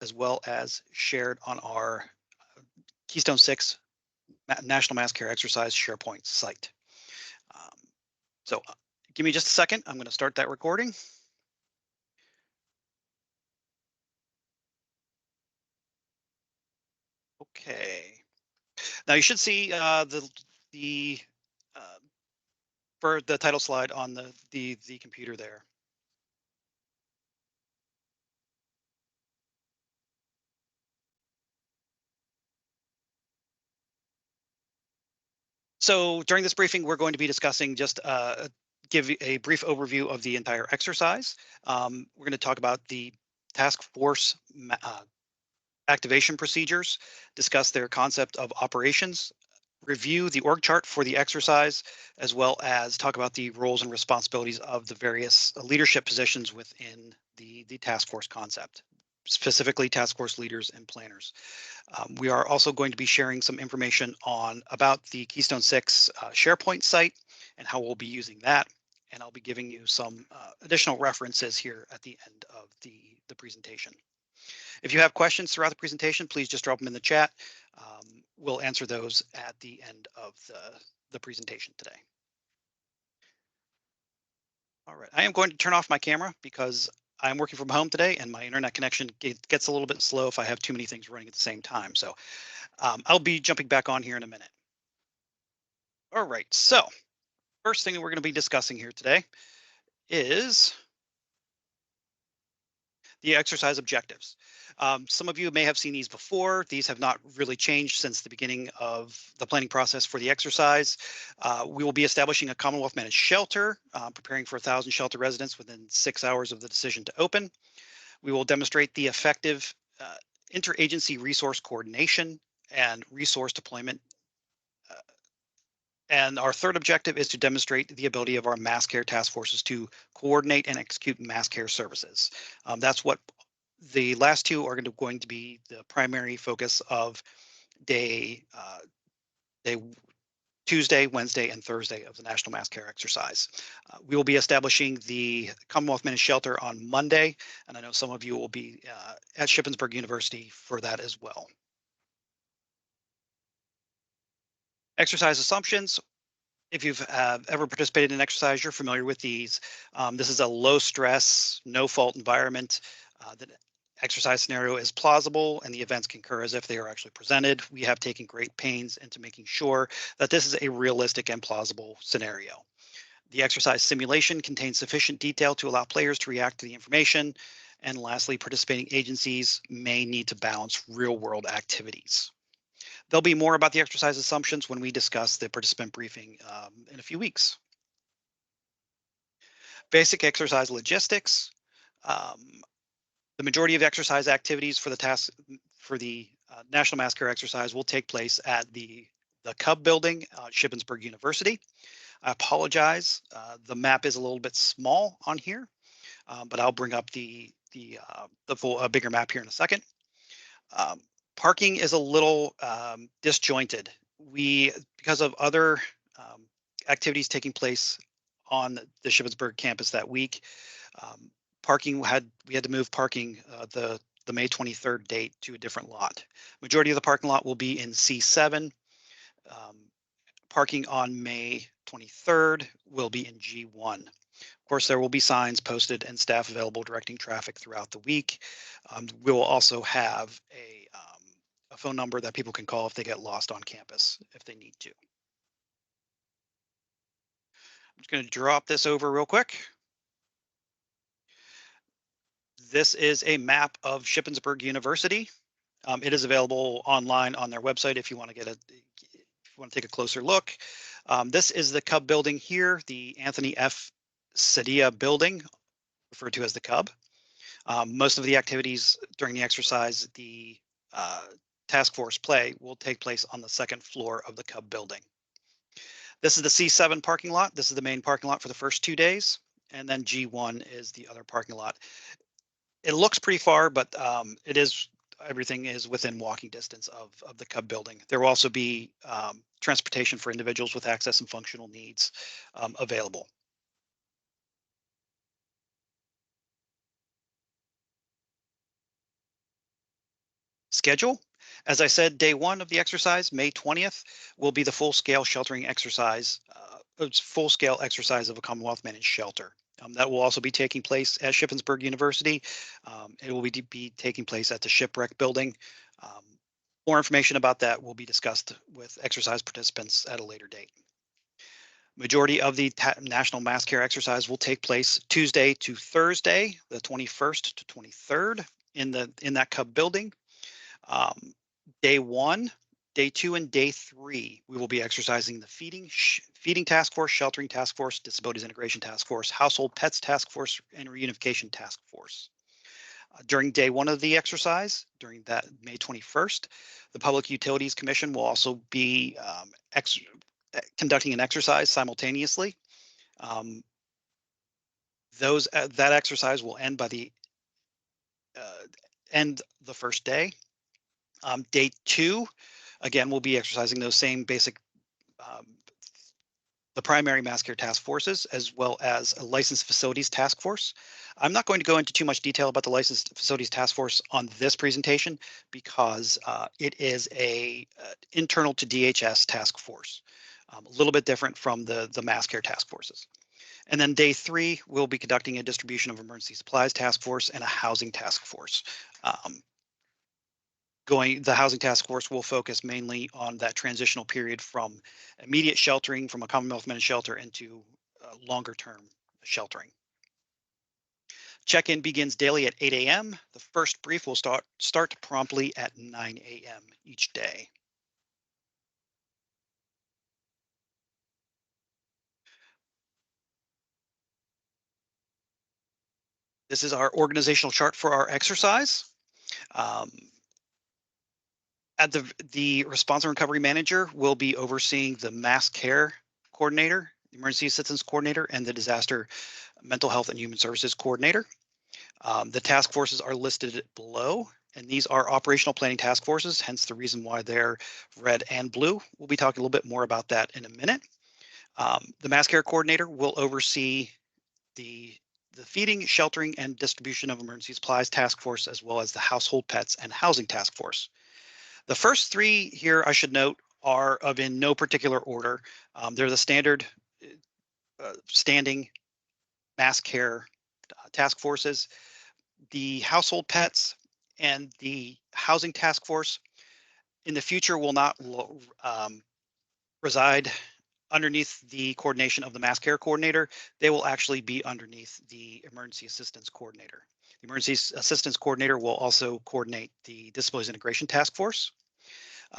as well as shared on our Keystone 6 National Mass Care Exercise SharePoint site. Um, so give me just a second. I'm going to start that recording. Okay. Now you should see the uh, for the title slide on the computer there. So during this briefing, we're going to be discussing just give a brief overview of the entire exercise. We're going to talk about the task force activation procedures, discuss their concept of operations, review the org chart for the exercise, as well as talk about the roles and responsibilities of the various leadership positions within the task force concept, specifically task force leaders and planners. We are also going to be sharing some information on about the Keystone 6 SharePoint site and how we'll be using that. And I'll be giving you some additional references here at the end of the presentation. If you have questions throughout the presentation, please just drop them in the chat. We'll answer those at the end of the presentation today. All right, I am going to turn off my camera because I'm working from home today and my internet connection gets a little bit slow if I have too many things running at the same time. So I'll be jumping back on here in a minute. All right, so first thing that we're going to be discussing here today is the exercise objectives. Some of you may have seen these before. These have not really changed since the beginning of the planning process for the exercise. We will be establishing a Commonwealth managed shelter, preparing for 1,000 shelter residents within 6 hours of the decision to open. We will demonstrate the effective interagency resource coordination and resource deployment. And our third objective is to demonstrate the ability of our mass care task forces to coordinate and execute mass care services. That's what the last two are going to be the primary focus of day, day Tuesday, Wednesday, and Thursday of the National Mass Care Exercise. We will be establishing the Commonwealth Managed Shelter on Monday, and I know some of you will be at Shippensburg University for that as well. Exercise assumptions. If you've ever participated in exercise, you're familiar with these. This is a low stress, no fault environment. The exercise scenario is plausible and the events concur as if they are actually presented. We have taken great pains into making sure that this is a realistic and plausible scenario. The exercise simulation contains sufficient detail to allow players to react to the information. And lastly, participating agencies may need to balance real world activities. There'll be more about the exercise assumptions when we discuss the participant briefing in a few weeks. Basic exercise logistics. Um, the majority of exercise activities for the National Mass Care Exercise will take place at the Cub building, Shippensburg University. I apologize. The map is a little bit small on here, but I'll bring up the full bigger map here in a second. Um, Parking is a little disjointed. Because of other activities taking place on the Shippensburg campus that week, um, we had to move parking the May 23rd date to a different lot. Majority of the parking lot will be in C7. Um, Parking on May 23rd will be in G1. Of course, there will be signs posted and staff available directing traffic throughout the week. We will also have a phone number that people can call if they get lost on campus if they need to. I'm just going to drop this over real quick. This is a map of Shippensburg University. It is available online on their website if you want to take a closer look. This is the Cub building here, the Anthony F. Sadia building, referred to as the Cub. Most of the activities during the exercise, the task force play, will take place on the second floor of the Cub building. This is the C7 parking lot. This is the main parking lot for the first 2 days. And then G1 is the other parking lot. It looks pretty far, but everything is within walking distance of the Cub building. There will also be transportation for individuals with access and functional needs available. Schedule. As I said, day one of the exercise, May 20th, will be the full-scale sheltering exercise. It's full-scale exercise of a Commonwealth managed shelter. That will also be taking place at Shippensburg University. It will be taking place at the Shipwreck Building. Um, More information about that will be discussed with exercise participants at a later date. Majority of the National Mass Care exercise will take place Tuesday to Thursday, the 21st to 23rd in that Cub building. Um, Day one, day two, and day three, we will be exercising the feeding task force, sheltering task force, disabilities integration task force, household pets task force, and reunification task force. During day one of the exercise, during that May 21st, the Public Utilities Commission will also be conducting an exercise simultaneously. Um, that exercise will end by the end the first day. Day two, again, we'll be exercising those same basic, um, the primary mass care task forces, as well as a licensed facilities task force. I'm not going to go into too much detail about the licensed facilities task force on this presentation because it is a internal to DHS task force, a little bit different from the mass care task forces. And then day three, we'll be conducting a distribution of emergency supplies task force and a housing task force. Um, The housing task force will focus mainly on that transitional period from immediate sheltering from a Commonwealth managed shelter into longer term sheltering. Check-in begins daily at 8 a.m. The first brief will start promptly at 9 a.m. each day. This is our organizational chart for our exercise. Um, at the response and recovery manager will be overseeing the mass care coordinator, the emergency assistance coordinator, and the disaster mental health and human services coordinator. The task forces are listed below, and these are operational planning task forces, hence the reason why they're red and blue. We'll be talking a little bit more about that in a minute. The mass care coordinator will oversee the feeding, sheltering, and distribution of emergency supplies task force, as well as the household pets and housing task force. The first three here, I should note, are of in no particular order. They're the standard standing mass care task forces. The household pets and the housing task force in the future will not reside underneath the coordination of the mass care coordinator. They will actually be underneath the emergency assistance coordinator. The emergency assistance coordinator will also coordinate the disabilities integration task force.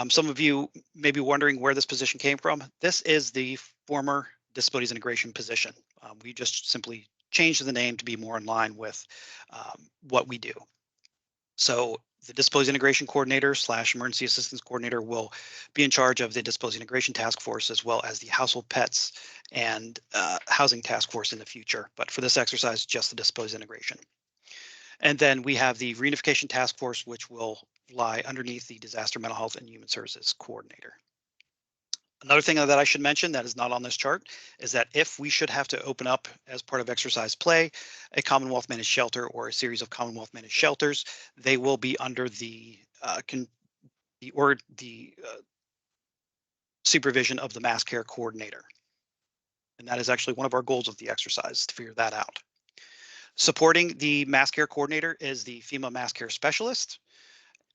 Some of you may be wondering where this position came from. This is the former disabilities integration position. We just simply changed the name to be more in line with what we do. So the disabilities integration coordinator / emergency assistance coordinator will be in charge of the disabilities integration task force, as well as the household pets and housing task force in the future. But for this exercise, just the disabilities integration. And then we have the reunification task force, which will lie underneath the disaster mental health and human services coordinator. Another thing that I should mention that is not on this chart is that if we should have to open up as part of exercise play a Commonwealth managed shelter or a series of Commonwealth managed shelters, they will be under the supervision of the mass care coordinator. And that is actually one of our goals of the exercise, to figure that out. Supporting the mass care coordinator is the FEMA mass care specialist,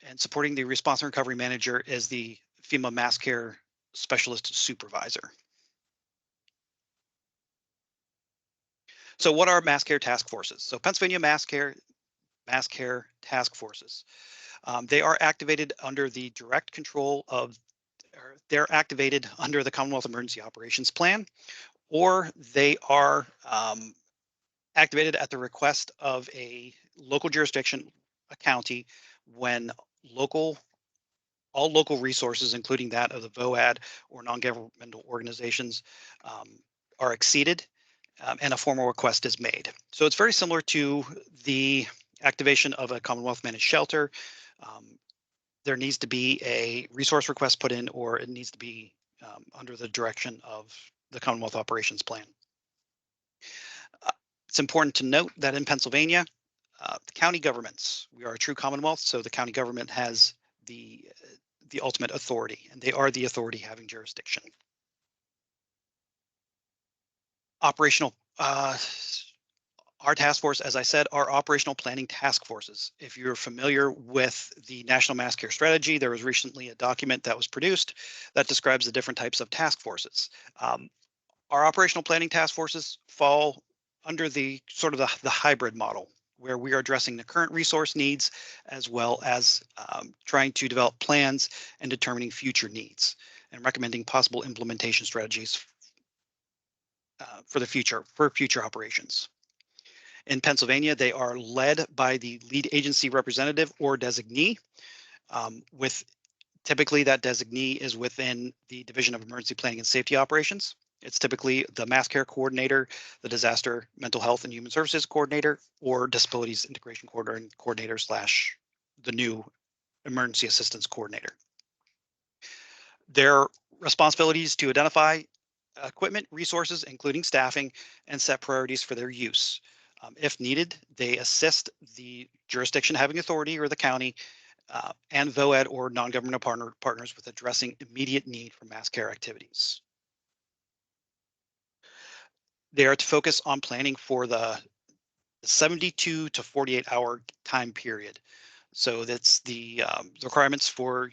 and supporting the response and recovery manager is the FEMA mass care specialist supervisor. So what are mass care task forces? So Pennsylvania mass care task forces. They are activated under the direct control of, or they're activated under the Commonwealth Emergency Operations Plan, or they are activated at the request of a local jurisdiction, a county, when all local resources, including that of the VOAD or non-governmental organizations, are exceeded and a formal request is made. So it's very similar to the activation of a Commonwealth managed shelter. There needs to be a resource request put in, or it needs to be under the direction of the Commonwealth Operations Plan. It's important to note that in Pennsylvania, the county governments, we are a true Commonwealth, so the county government has the ultimate authority, and they are the authority having jurisdiction. Operational. Our task force, as I said, are operational planning task forces. If you're familiar with the National Mass Care Strategy, there was recently a document that was produced that describes the different types of task forces. Our operational planning task forces fall under the sort of the hybrid model, where we are addressing the current resource needs as well as trying to develop plans and determining future needs and recommending possible implementation strategies for future operations. In Pennsylvania, they are led by the lead agency representative or designee, with typically that designee is within the Division of Emergency Planning and Safety Operations. It's typically the mass care coordinator, the disaster mental health and human services coordinator, or disabilities integration coordinator slash the new emergency assistance coordinator. Their responsibilities to identify equipment, resources, including staffing, and set priorities for their use. If needed, they assist the jurisdiction having authority or the county and VOED or non-governmental partners with addressing immediate need for mass care activities. They are to focus on planning for the 72 to 48-hour time period. So that's the requirements for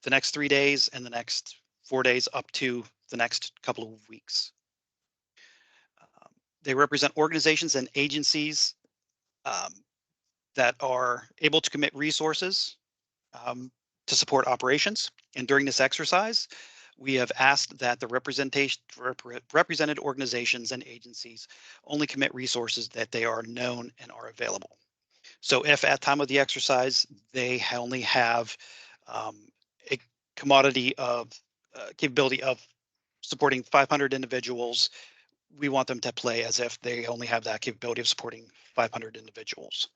the next 3 days and the next 4 days up to the next couple of weeks. They represent organizations and agencies um, that are able to commit resources um, to support operations. And during this exercise, we have asked that the represented organizations and agencies only commit resources that they are known and are available. So if at time of the exercise, they only have a commodity of capability of supporting 500 individuals, we want them to play as if they only have that capability of supporting 500 individuals.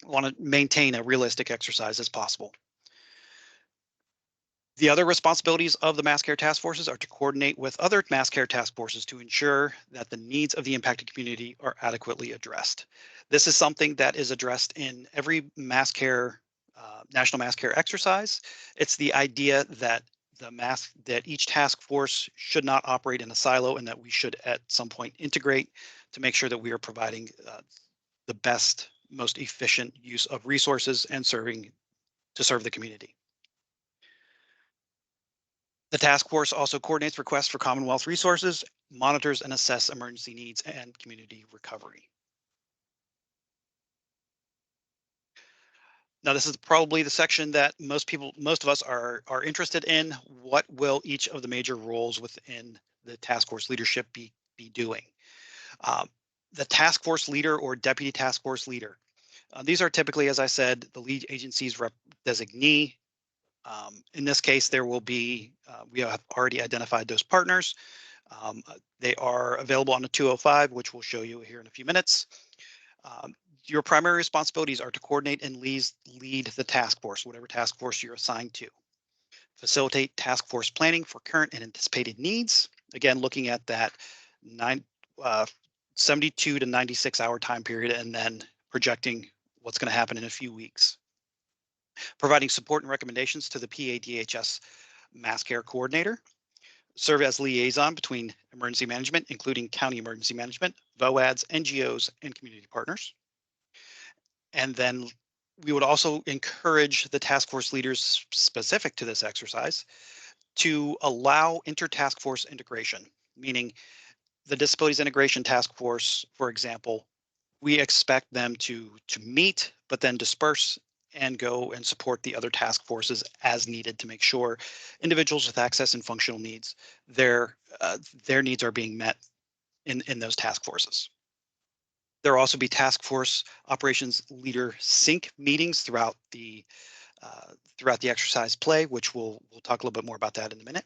We want to maintain a realistic exercise as possible. The other responsibilities of the mass care task forces are to coordinate with other mass care task forces to ensure that the needs of the impacted community are adequately addressed. This is something that is addressed in every mass care, national mass care exercise. It's the idea that that each task force should not operate in a silo and that we should at some point integrate to make sure that we are providing the best, most efficient use of resources and to serve the community. The task force also coordinates requests for Commonwealth resources, monitors and assess emergency needs and community recovery. Now, this is probably the section that most of us are interested in. What will each of the major roles within the task force leadership be doing? Um, the task force leader or deputy task force leader. These are typically, as I said, the lead agency's designee. In this case, there will be, we have already identified those partners. They are available on the 205, which we'll show you here in a few minutes. Your primary responsibilities are to coordinate and lead the task force, whatever task force you're assigned to. Facilitate task force planning for current and anticipated needs. Again, looking at that 72 to 96-hour time period and then projecting what's going to happen in a few weeks. Providing support and recommendations to the PADHS Mass Care Coordinator. Serve as liaison between emergency management, including county emergency management, VOADs, NGOs, and community partners. And then we would also encourage the task force leaders specific to this exercise to allow inter-task force integration, meaning the Disabilities Integration Task Force, for example, we expect them to meet, but then disperse and go and support the other task forces as needed to make sure individuals with access and functional needs, their needs are being met in those task forces. There will also be task force operations leader sync meetings throughout the exercise play, which we'll talk a little bit more about that in a minute.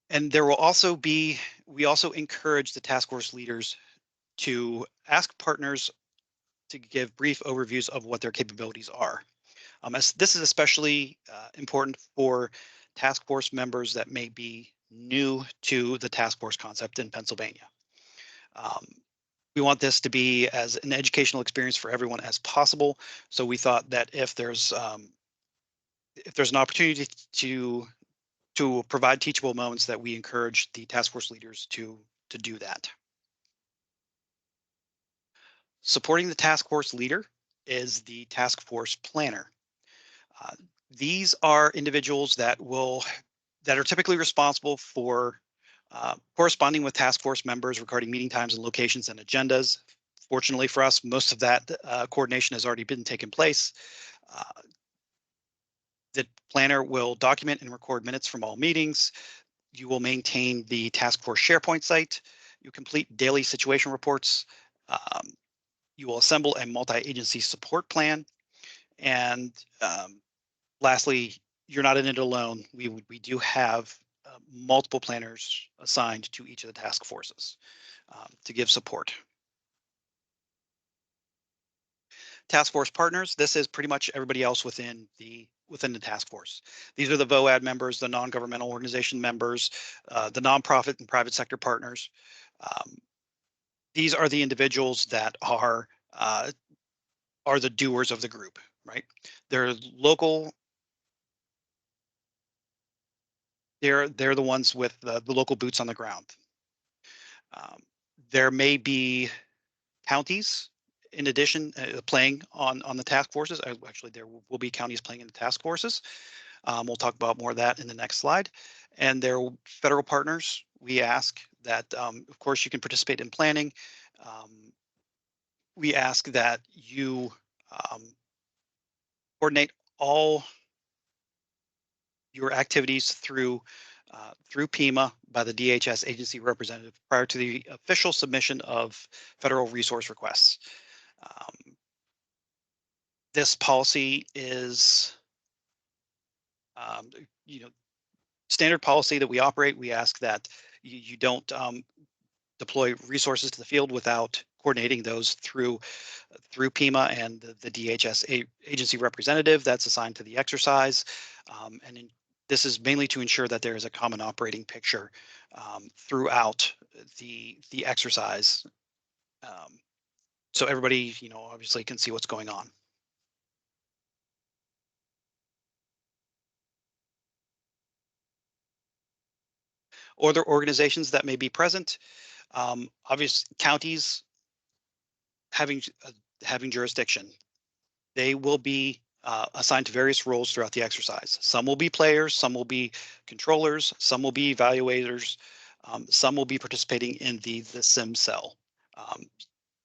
And there will also be, we also encourage the task force leaders to ask partners to give brief overviews of what their capabilities are. As this is especially important for task force members that may be new to the task force concept in Pennsylvania. We want this to be as an educational experience for everyone as possible. So we thought that if there's if there's an opportunity to provide teachable moments, that we encourage the task force leaders to do that. Supporting the task force leader is the task force planner. Uh, these are individuals that are typically responsible for corresponding with task force members regarding meeting times and locations and agendas. Fortunately for us, most of that coordination has already been taken place. Uh, the planner will document and record minutes from all meetings. You will maintain the task force SharePoint site. You complete daily situation reports. Um, you will assemble a multi-agency support plan. And lastly, you're not in it alone. We do have multiple planners assigned to each of the task forces to give support. Task force partners, this is pretty much everybody else within the task force. These are the VOAD members, the non-governmental organization members, the nonprofit and private sector partners. Um, these are the individuals that are the doers of the group, right? They're local. They're the ones with the local boots on the ground. Um, there may be counties in addition playing on the task forces. Actually, there will be counties playing in the task forces. We'll talk about more of that in the next slide. And their federal partners, we ask that, of course, you can participate in planning. Um, we ask that you coordinate all your activities through PEMA by the DHS agency representative prior to the official submission of federal resource requests. Um, this policy is, um, you know, standard policy that we operate. We ask that you don't deploy resources to the field without coordinating those through PEMA and the DHS agency representative that's assigned to the exercise. This is mainly to ensure that there is a common operating picture throughout the exercise, um, so everybody, obviously can see what's going on. Other organizations that may be present, obvious counties having having jurisdiction. They will be assigned to various roles throughout the exercise. Some will be players, some will be controllers, some will be evaluators, some will be participating in the sim cell. Um,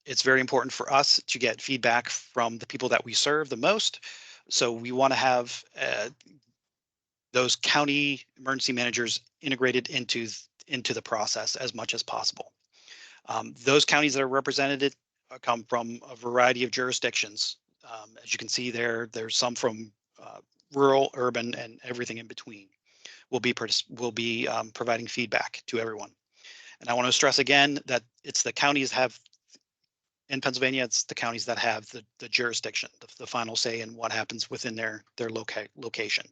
it's very important for us to get feedback from the people that we serve the most. So we want to have those county emergency managers integrated into the process as much as possible. Those counties that are represented come from a variety of jurisdictions. As you can see there's some from rural, urban, and everything in between. We'll be providing feedback to everyone. And I want to stress again that it's the counties have in Pennsylvania, it's the counties that have the jurisdiction, the final say in what happens within their location.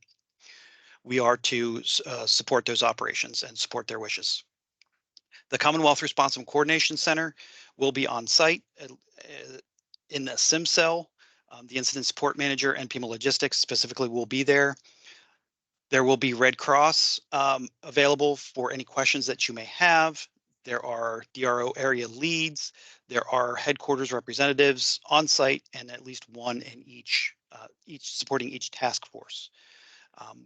We are to support those operations and support their wishes. The Commonwealth Response and Coordination Center will be on site in the SIM cell. The Incident Support Manager and PEMA Logistics specifically will be there. There will be Red Cross available for any questions that you may have. There are DRO area leads. There are headquarters representatives on site, and at least one in each supporting each task force.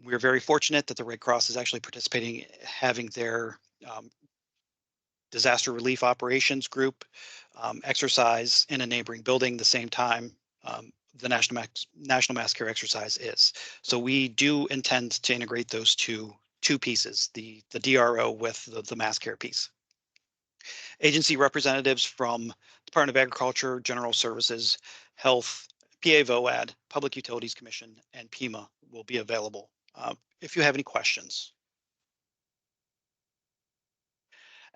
We're very fortunate that the Red Cross is actually participating, having their disaster relief operations group exercise in a neighboring building the same time the National Mass Care exercise is. So we do intend to integrate those two pieces, the DRO with the mass care piece. Agency representatives from Department of Agriculture, General Services, Health, PA VOAD, Public Utilities Commission, and PEMA will be available if you have any questions.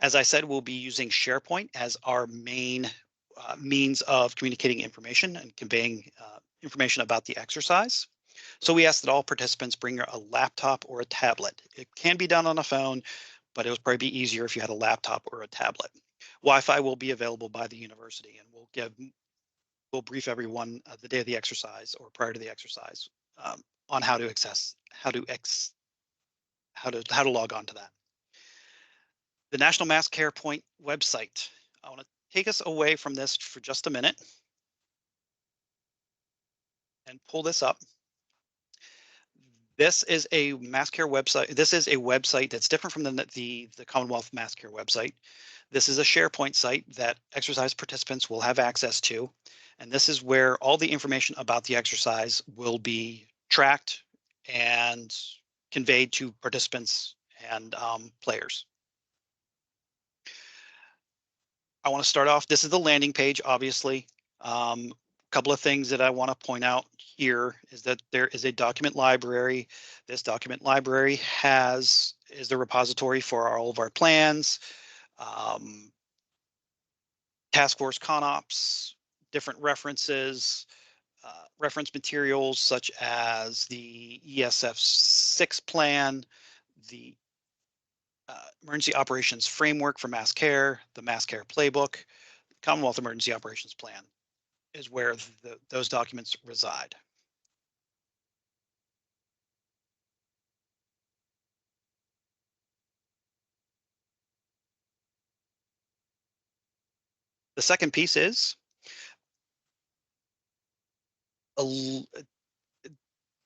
As I said, we'll be using SharePoint as our main means of communicating information and conveying information about the exercise. So we ask that all participants bring a laptop or a tablet. It can be done on a phone, but it would probably be easier if you had a laptop or a tablet. Wi-Fi will be available by the university, and we'll brief everyone the day of the exercise or prior to the exercise on how to access, how to log on to that. The National Mass Care Point website. I want to take us away from this for just a minute and pull this up. This is a mass care website. This is a website that's different from the Commonwealth Mass Care website. This is a SharePoint site that exercise participants will have access to. And this is where all the information about the exercise will be tracked and conveyed to participants and players. I want to start off. This is the landing page, obviously. A couple of things that I want to point out here is that there is a document library. This document library is the repository for all of our plans, um, task force ConOps, different references, reference materials such as the ESF 6 plan, the Emergency Operations Framework for Mass Care, the Mass Care Playbook, Commonwealth Emergency Operations Plan is where those documents reside. The second piece is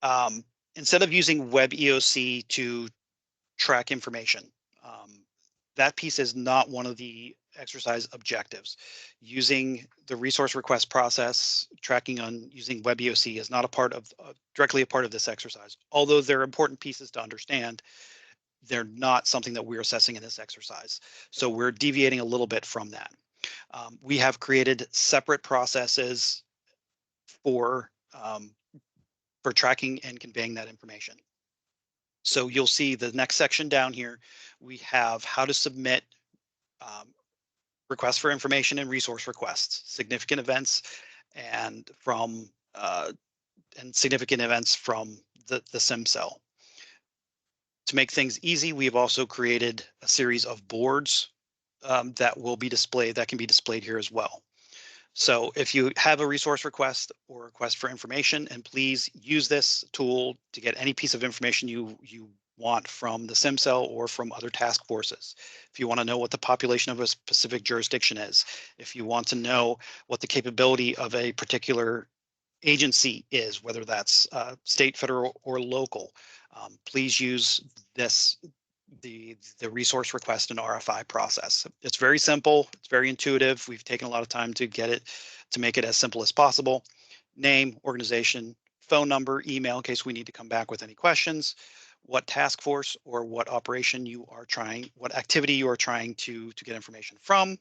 um, instead of using Web EOC to track information, that piece is not one of the exercise objectives. Using the resource request process, tracking on using Web EOC is not a part of directly a part of this exercise. Although they're important pieces to understand, they're not something that we're assessing in this exercise. So we're deviating a little bit from that. We have created separate processes for um, for tracking and conveying that information. So you'll see the next section down here, we have how to submit um, requests for information and resource requests, significant events and significant events from the SIM cell. To make things easy, we've also created a series of boards that can be displayed here as well. So if you have a resource request or request for information, and please use this tool to get any piece of information you want from the SIM cell or from other task forces. If you want to know what the population of a specific jurisdiction is, if you want to know what the capability of a particular agency is, whether that's state, federal, or local, please use this the resource request and RFI process. It's very simple. It's very intuitive. We've taken a lot of time to make it as simple as possible. Name, organization, phone number, email in case we need to come back with any questions, what task force or what operation what activity you are trying to get information from,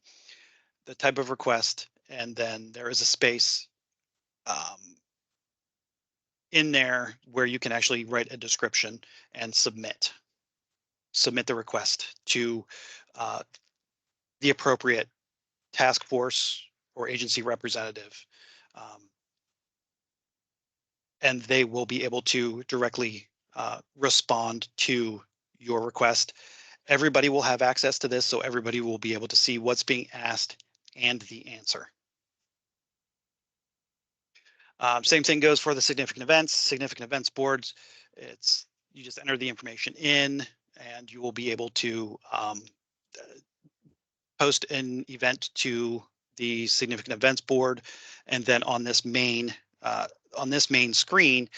the type of request, and then there is a space in there where you can actually write a description and submit the request to uh, the appropriate task force or agency representative. Um, and they will be able to directly respond to your request. Everybody will have access to this, so everybody will be able to see what's being asked and the answer. Same thing goes for the significant events boards. You just enter the information in and you will be able to post an event to the significant events board. And then on this main screen,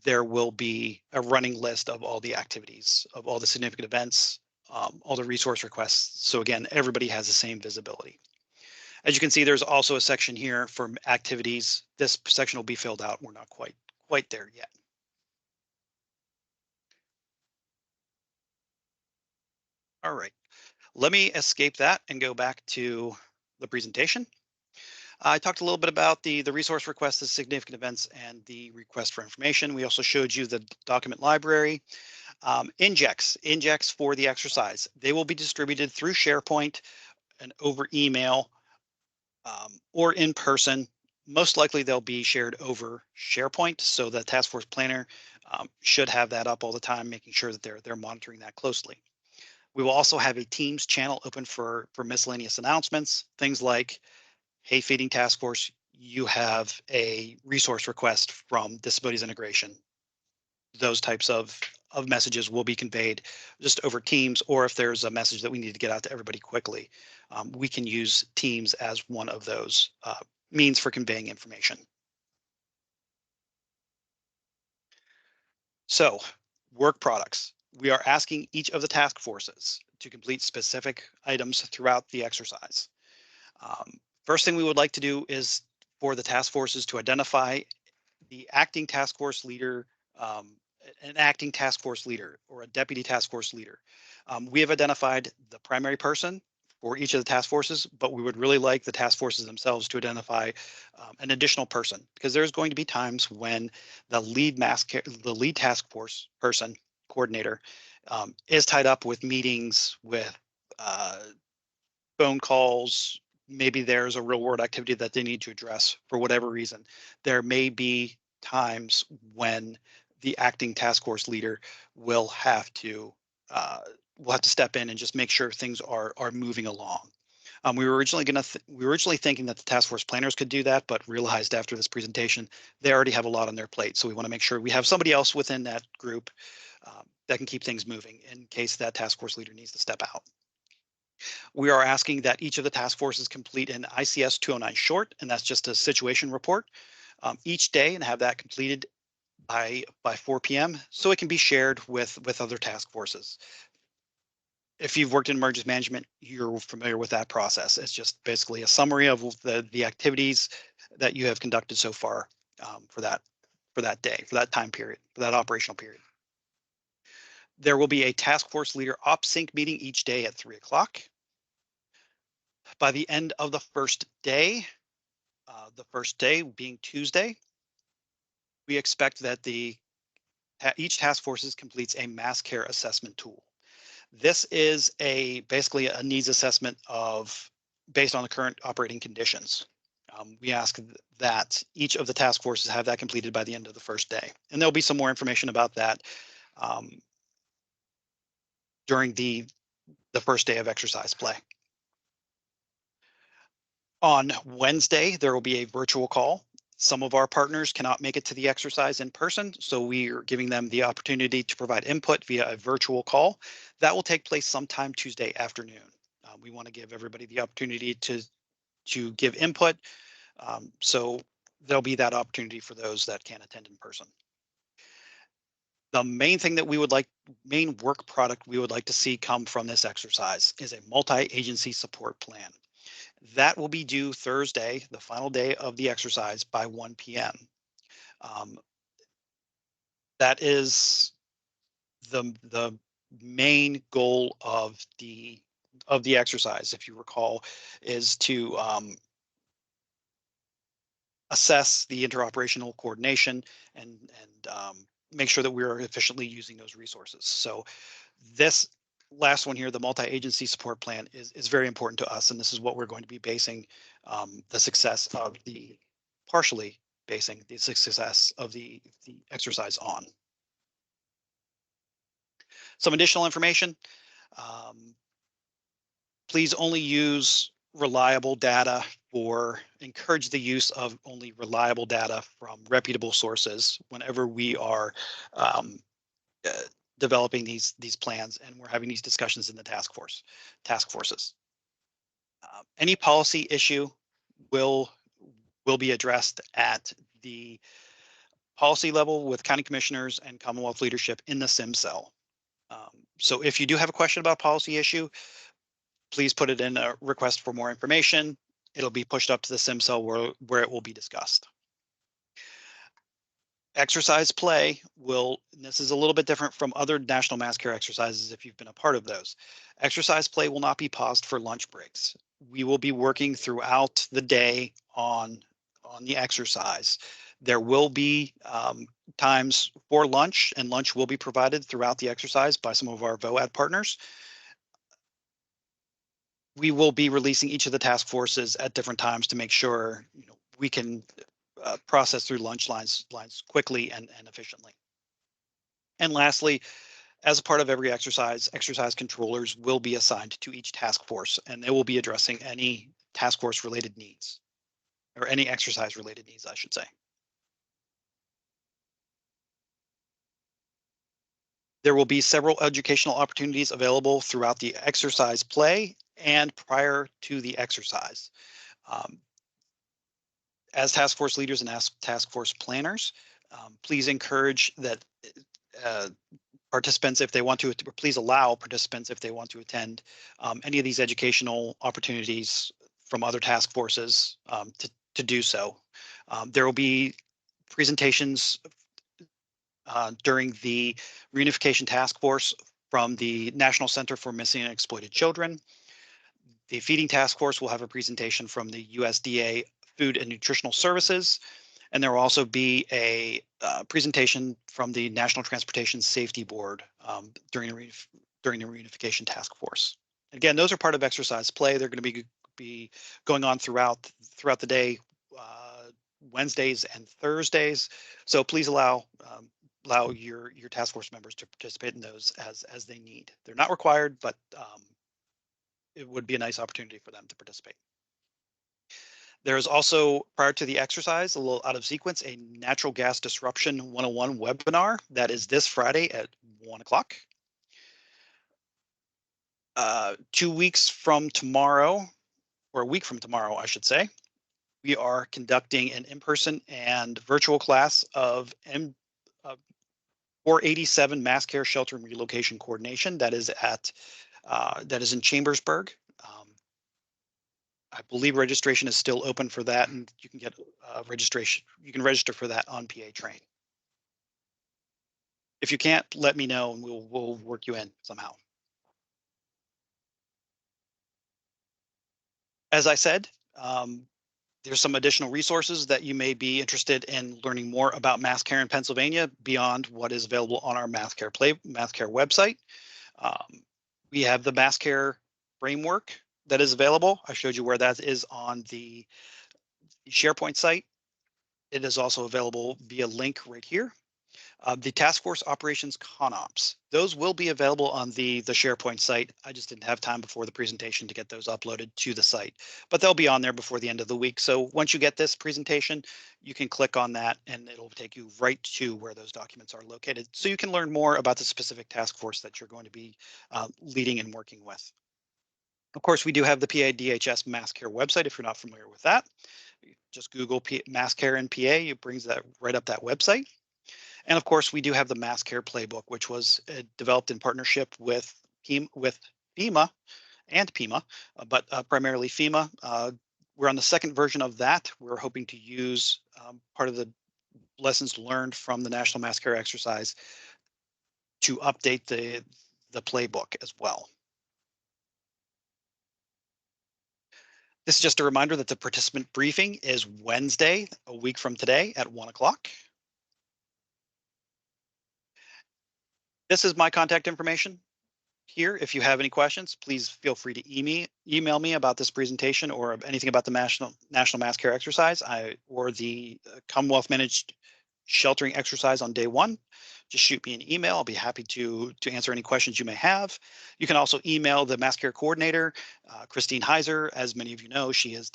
there will be a running list of all the activities of all the significant events, all the resource requests. So again, everybody has the same visibility. As you can see, there's also a section here for activities. This section will be filled out. We're not quite there yet. All right, let me escape that and go back to the presentation. I talked a little bit about the resource request, the significant events, and the request for information. We also showed you the document library. Injects for the exercise. They will be distributed through SharePoint and over email or in person. Most likely they'll be shared over SharePoint, so the task force planner should have that up all the time, making sure that they're monitoring that closely. We will also have a Teams channel open for miscellaneous announcements, things like, hey, feeding task force, you have a resource request from Disabilities Integration. those types of messages will be conveyed just over Teams, or if there's a message that we need to get out to everybody quickly, we can use Teams as one of those means for conveying information. So, work products. We are asking each of the task forces to complete specific items throughout the exercise. First thing we would like to do is for the task forces to identify the acting task force leader, um, an acting task force leader or a deputy task force leader. We have identified the primary person for each of the task forces, but we would really like the task forces themselves to identify an additional person, because there's going to be times when the lead task force person coordinator is tied up with meetings, with uh, phone calls. Maybe there's a real world activity that they need to address for whatever reason. There may be times when the acting task force leader will have to uh, step in and just make sure things are moving along. We were originally thinking that the task force planners could do that, but realized after this presentation they already have a lot on their plate. So we want to make sure we have somebody else within that group that can keep things moving in case that task force leader needs to step out. We are asking that each of the task forces complete an ICS 209 short, and that's just a situation report each day, and have that completed by 4 p.m. so it can be shared with other task forces. If you've worked in emergency management, you're familiar with that process. It's just basically a summary of the activities that you have conducted so far for that day, for that time period, for that operational period. There will be a task force leader op sync meeting each day at 3 o'clock. By the end of the first day being Tuesday, we expect that each task forces completes a mass care assessment tool. This is basically a needs assessment of based on the current operating conditions. We ask that each of the task forces have that completed by the end of the first day, and there'll be some more information about that um, during the first day of exercise play. On Wednesday, there will be a virtual call. Some of our partners cannot make it to the exercise in person, so we are giving them the opportunity to provide input via a virtual call. That will take place sometime Tuesday afternoon. We want to give everybody the opportunity to give input, so there'll be that opportunity for those that can't attend in person. The main work product we would like to see come from this exercise is a multi-agency support plan. That will be due Thursday, the final day of the exercise, by 1 p.m. Um, that is the main goal of the exercise, if you recall, is to assess the interoperational coordination and make sure that we're efficiently using those resources. So this last one here, the multi-agency support plan, is very important to us, and this is what we're going to be basing the success of partially basing the success of the exercise on. Some additional information. Um, Please only use reliable data, or encourage the use of only reliable data from reputable sources whenever we are um, uh, developing these plans and we're having these discussions in the task forces. Any policy issue will be addressed at the policy level with county commissioners and Commonwealth leadership in the SIM cell. So if you do have a question about policy issue, please put it in a request for more information. It'll be pushed up to the SIM cell where it will be discussed. Exercise play and this is a little bit different from other national mass care exercises if you've been a part of those. Exercise play will not be paused for lunch breaks. We will be working throughout the day on the exercise. There will be times for lunch, and lunch will be provided throughout the exercise by some of our VOAD partners. We will be releasing each of the task forces at different times to make sure we can process through lunch lines quickly and efficiently. And lastly, as a part of every exercise controllers will be assigned to each task force, and they will be addressing any task force related needs, or any exercise related needs, I should say. There will be several educational opportunities available throughout the exercise play and prior to the exercise. Um, as task force leaders and as task force planners, please encourage that uh, participants, if they want to, please allow participants if they want to attend any of these educational opportunities from other task forces to do so. There will be presentations during the reunification task force from the National Center for Missing and Exploited Children. The feeding task force will have a presentation from the USDA Food and Nutritional Services, and there will also be a presentation from the National Transportation Safety Board during the reunification task force. Again, those are part of exercise play. They're going to be going on throughout the day, Wednesdays and Thursdays. So please allow your task force members to participate in those as they need. They're not required, but it would be a nice opportunity for them to participate. There is also, prior to the exercise, a little out of sequence, a natural gas disruption 101 webinar that is this Friday at 1 o'clock. 2 weeks from tomorrow, or a week from tomorrow, I should say, we are conducting an in-person and virtual class of 487 Mass Care Shelter and Relocation Coordination. That is in Chambersburg. I believe registration is still open for that, and you can get registration. You can register for that on PA Train. If you can't, let me know, and we'll work you in somehow. As I said, there's some additional resources that you may be interested in learning more about mass care in Pennsylvania beyond what is available on our mass care website. We have the mass care framework that is available. I showed you where that is on the SharePoint site. It is also available via link right here. The task force operations ConOps, those will be available on the SharePoint site. I just didn't have time before the presentation to get those uploaded to the site, but they'll be on there before the end of the week. So once you get this presentation, you can click on that and it'll take you right to where those documents are located. So you can learn more about the specific task force that you're going to be leading and working with. Of course, we do have the PADHS Mass Care website. If you're not familiar with that, just Google Mass Care in PA. It brings that right up that website. And of course, we do have the Mass Care Playbook, which was developed in partnership with FEMA and PEMA, but primarily FEMA. We're on the second version of that. We're hoping to use part of the lessons learned from the National Mass Care exercise to update the playbook as well. This is just a reminder that the participant briefing is Wednesday, a week from today at 1 o'clock. This is my contact information here. If you have any questions, please feel free to email me about this presentation or anything about the National Mass Care exercise or the Commonwealth Managed Sheltering exercise on day one. Just shoot me an email. I'll be happy to answer any questions you may have. You can also email the Mass Care coordinator, Christine Heiser. As many of you know, she has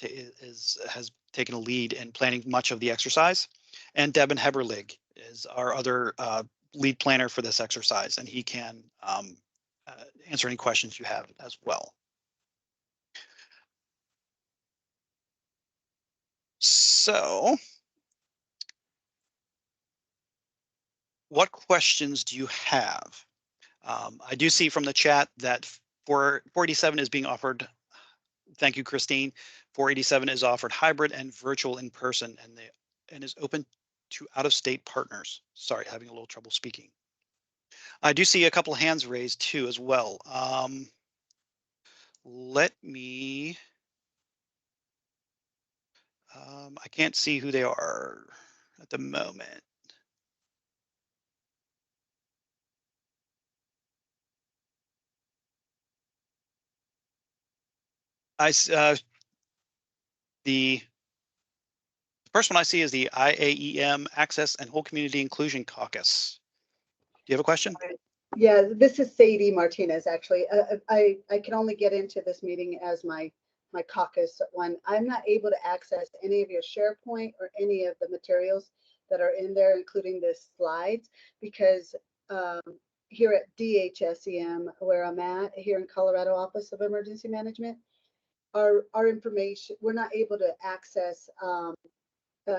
taken a lead in planning much of the exercise. And Devin Heberlig is our other lead planner for this exercise, and he can answer any questions you have as well. So, what questions do you have? I do see from the chat that 487 is being offered. Thank you, Christine. 487 is offered hybrid and virtual in person, and is open to out-of-state partners. Sorry, having a little trouble speaking. I do see a couple of hands raised too as well. Let me. I can't see who they are at the moment. The first one I see is the IAEM Access and Whole Community Inclusion Caucus. Do you have a question? Yeah, this is Sadie Martinez, actually. I can only get into this meeting as my caucus one. I'm not able to access any of your SharePoint or any of the materials that are in there, including the slides, because here at DHSEM, where I'm at, here in Colorado Office of Emergency Management, our information, we're not able to access,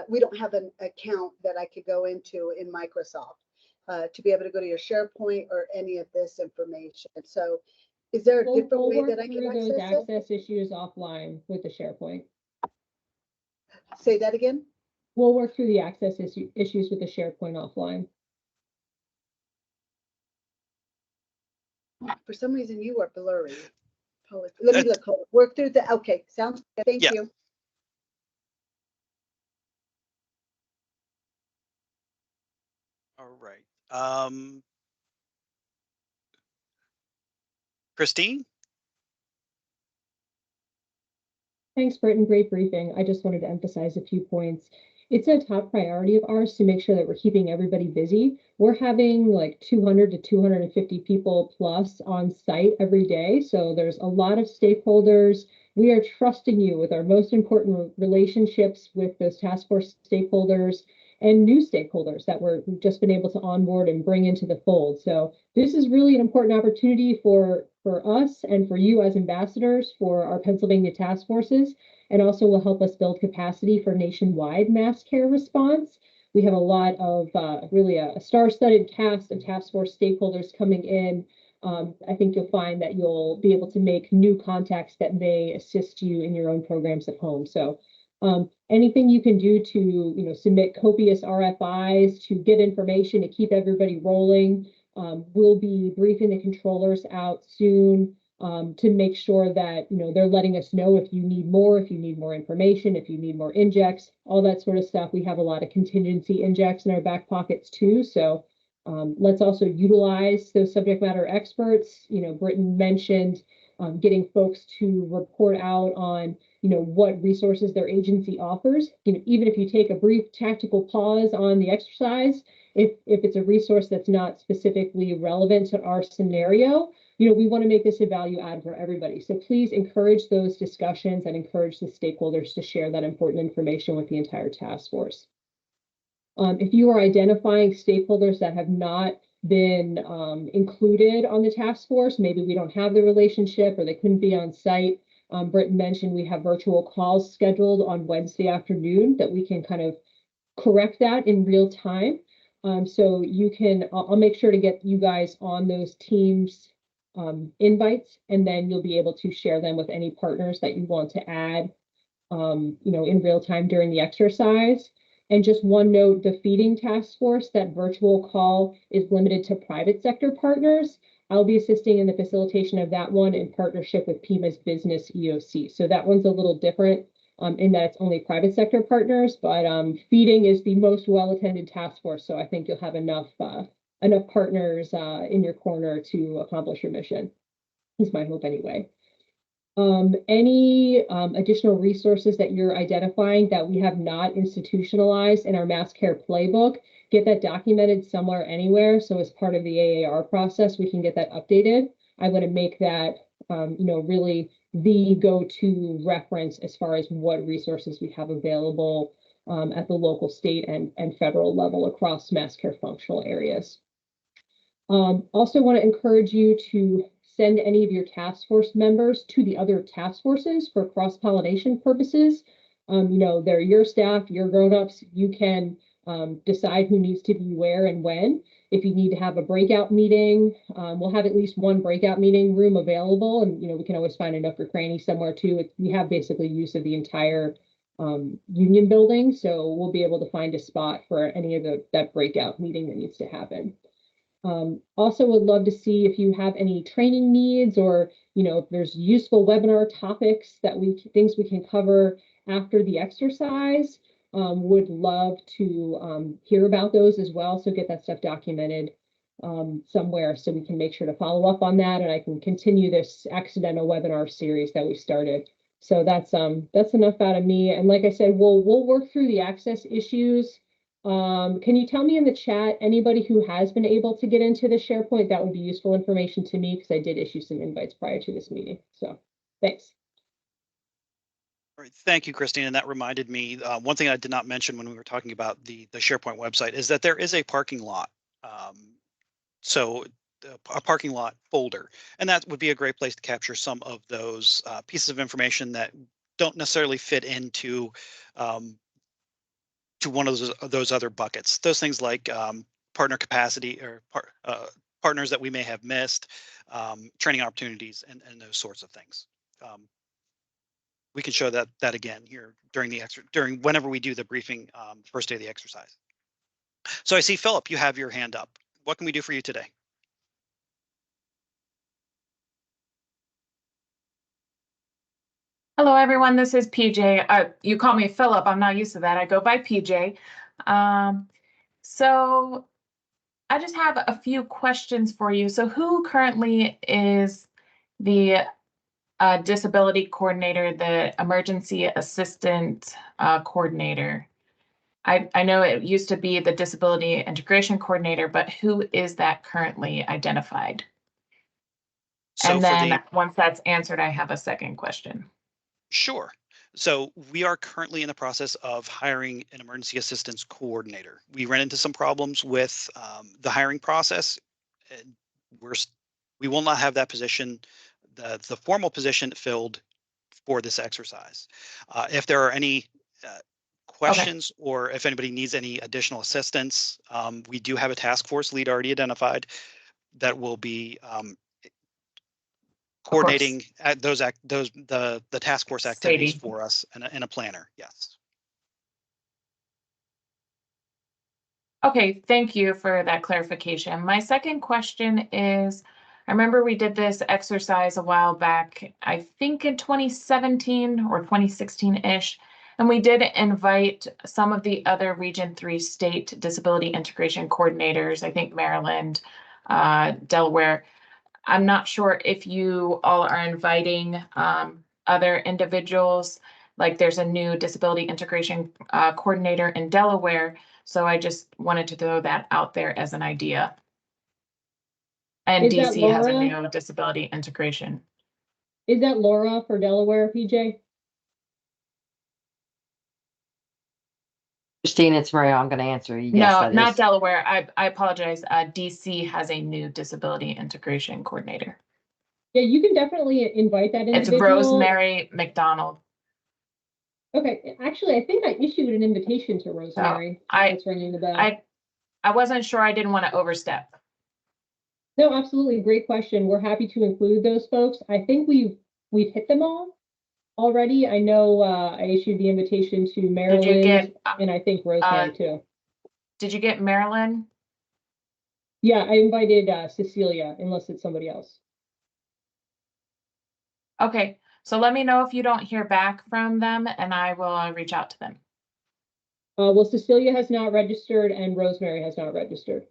we don't have an account that I could go into in Microsoft to be able to go to your SharePoint or any of this information. So is there a different way that I can those access access issues offline with the SharePoint. it? Say that again? We'll work through the access issues with the SharePoint offline. For some reason, you are blurry. Let me look. Work through the. Okay, sounds good. Thank you. All right. Christine? Thanks, Britton. Great briefing. I just wanted to emphasize a few points. It's a top priority of ours to make sure that we're keeping everybody busy. We're having like 200 to 250 people plus on site every day. So there's a lot of stakeholders. We are trusting you with our most important relationships with those task force stakeholders and new stakeholders that we've just been able to onboard and bring into the fold. So this is really an important opportunity for us and for you as ambassadors for our Pennsylvania task forces, and also will help us build capacity for nationwide mass care response. We have a lot of really a star-studded cast of task force stakeholders coming in. I think you'll find that you'll be able to make new contacts that may assist you in your own programs at home. So anything you can do to submit copious RFIs, to get information, to keep everybody rolling. We'll be briefing the controllers out soon to make sure that they're letting us know if you need more information, if you need more injects, all that sort of stuff. We have a lot of contingency injects in our back pockets too. So let's also utilize those subject matter experts. Britton mentioned getting folks to report out on what resources their agency offers. Even if you take a brief tactical pause on the exercise, if it's a resource that's not specifically relevant to our scenario, we want to make this a value add for everybody. So please encourage those discussions and encourage the stakeholders to share that important information with the entire task force. If you are identifying stakeholders that have not been included on the task force, maybe we don't have the relationship or they couldn't be on site. Britton mentioned we have virtual calls scheduled on Wednesday afternoon that we can kind of correct that in real time. So you can, I'll make sure to get you guys on those Teams invites, and then you'll be able to share them with any partners that you want to add, in real time during the exercise. And just one note, the feeding task force, that virtual call is limited to private sector partners. I'll be assisting in the facilitation of that one in partnership with PIMA's Business EOC. So that one's a little different in that it's only private sector partners, but feeding is the most well-attended task force. So I think you'll have enough partners in your corner to accomplish your mission, is my hope anyway. Any additional resources that you're identifying that we have not institutionalized in our mass care playbook, get that documented somewhere, anywhere. So as part of the AAR process, we can get that updated. I want to make that, really the go-to reference as far as what resources we have available at the local, state, and federal level across mass care functional areas. Also want to encourage you to send any of your task force members to the other task forces for cross-pollination purposes. They're your staff, your grown-ups. You can decide who needs to be where and when. If you need to have a breakout meeting, we'll have at least one breakout meeting room available, and we can always find enough for cranny somewhere too. We have basically use of the entire union building, so we'll be able to find a spot for any of that breakout meeting that needs to happen. Also would love to see if you have any training needs, or if there's useful webinar topics that things we can cover after the exercise. Would love to hear about those as well. So get that stuff documented somewhere so we can make sure to follow up on that, and I can continue this accidental webinar series that we started. So that's enough out of me. And like I said, we'll work through the access issues. Can you tell me in the chat, anybody who has been able to get into the SharePoint? That would be useful information to me because I did issue some invites prior to this meeting. So thanks. All right, thank you, Christine. And that reminded me, one thing I did not mention when we were talking about the SharePoint website is that there is a parking lot. So a parking lot folder, and that would be a great place to capture some of those pieces of information that don't necessarily fit into to one of those other buckets. Those things like partner capacity or partners that we may have missed, training opportunities, and those sorts of things. We can show that again here during whenever we do the briefing, first day of the exercise. So I see Philip, you have your hand up. What can we do for you today? Hello, everyone. This is PJ. You call me Philip. I'm not used to that. I go by PJ. So I just have a few questions for you. So who currently is the disability coordinator, the emergency assistant coordinator? I know it used to be the disability integration coordinator, but who is that currently identified? So And then once that's answered, I have a second question. Sure. So we are currently in the process of hiring an emergency assistance coordinator. We ran into some problems with the hiring process, and we will not have that position, the formal position filled for this exercise. If there are any questions or if anybody needs any additional assistance, we do have a task force lead already identified that will be coordinating at the task force activities Sadie. for us and a planner. Yes. Okay, thank you for that clarification. My second question is, I remember we did this exercise a while back, I think in 2017 or 2016-ish, and we did invite some of the other Region 3 state disability integration coordinators, I think Maryland, Delaware. I'm not sure if you all are inviting other individuals, like there's a new disability integration coordinator in Delaware. So I just wanted to throw that out there as an idea. And DC has a new disability integration. Is that Laura for Delaware, PJ? Christine, it's Maria. I'm going to answer. Yes, No, not Delaware. I apologize. DC has a new disability integration coordinator. Yeah, you can definitely invite that individual. It's Rosemary McDonald. Okay, actually, I think I issued an invitation to Rosemary. That's ringing the bell. I wasn't sure. I didn't want to overstep. No, absolutely. Great question. We're happy to include those folks. I think we've hit them all already. I know I issued the invitation to Maryland and I think Rosemary too. Did you get Maryland? Yeah, I invited Cecilia, unless it's somebody else. Okay, so let me know if you don't hear back from them and I will reach out to them. Well, Cecilia has not registered and Rosemary has not registered.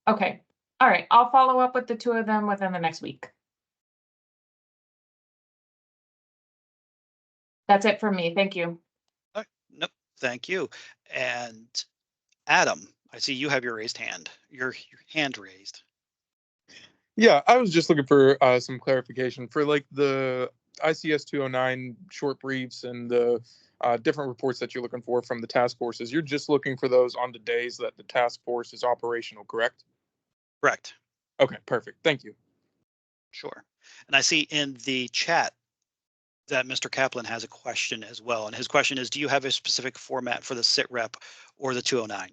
Okay, all right. I'll follow up with the two of them within the next week. That's it for me. Thank you. Nope. Thank you. And Adam, I see you have your raised hand. Your hand raised. Yeah, I was just looking for some clarification for like the ICS 209 short briefs and the different reports that you're looking for from the task forces. You're just looking for those on the days that the task force is operational, correct? Correct. Okay, perfect. Thank you. Sure. And I see in the chat that Mr. Kaplan has a question as well. And his question is, do you have a specific format for the sit rep or the 209?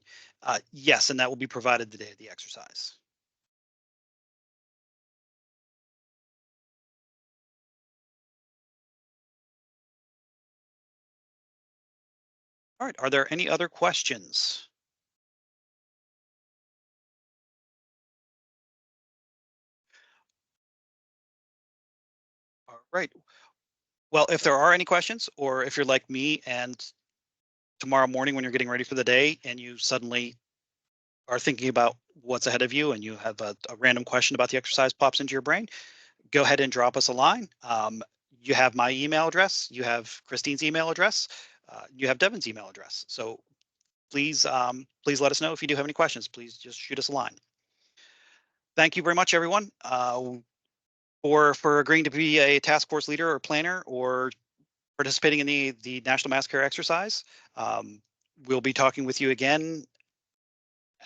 Yes, and that will be provided the day of the exercise. All right, are there any other questions? All right. Well, if there are any questions, or if you're like me and tomorrow morning when you're getting ready for the day and you suddenly are thinking about what's ahead of you and you have a random question about the exercise pops into your brain, go ahead and drop us a line. You have my email address, you have Christine's email address, you have Devin's email address. So please, please let us know if you do have any questions. Please just shoot us a line. Thank you very much, everyone, for agreeing to be a task force leader or planner or participating in the National Mass Care exercise. We'll be talking with you again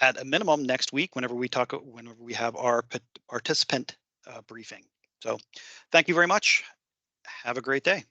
at a minimum next week whenever we have our participant briefing. So thank you very much. Have a great day.